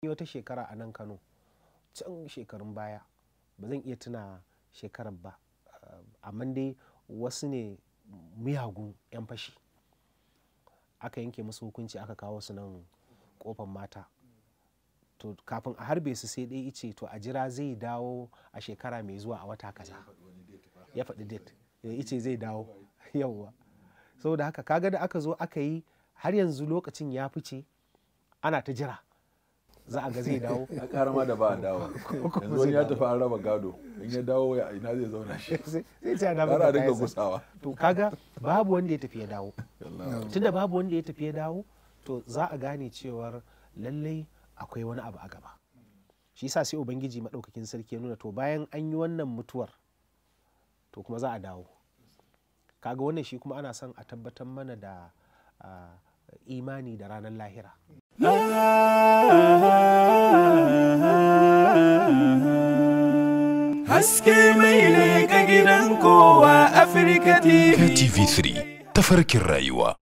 wata shekara a nan Kano can shekarun baya, ba zan iya tuna shekarar ba, amma dai wasu ne miyagun 'yan fashi aka yanke musu hukunci aka kawo su nan kofar mata. To kafin a harbe su sai dai ice to a jira zai dawo a shekara mai zuwa a wata kaza, ya faɗi date, ya ice zai dawo yawwa. Saboda haka kaga da aka zo aka yi har yanzu lokacin ya fice ana ta jira za a ga zai dawo. A karama da ba a dawo yanzu wani ya tafi an raba gado, in ya dawo ya ina zai zauna shi sai ce ana a dinga gusawa. To kaga babu wanda ya tafi ya dawo, tunda babu wanda ya tafi ya dawo to za a gane cewar lallai akwai wani abu a gaba. Shi yasa sai ubangiji madaukakin sarki ya nuna to bayan an yi wannan mutuwar to kuma za a dawo. Kaga wannan shi kuma ana son a tabbatar mana da imani da ranar lahira. Haske mai leƙa gidan kowa Afirka TV. TV3 tafarkin rayuwa.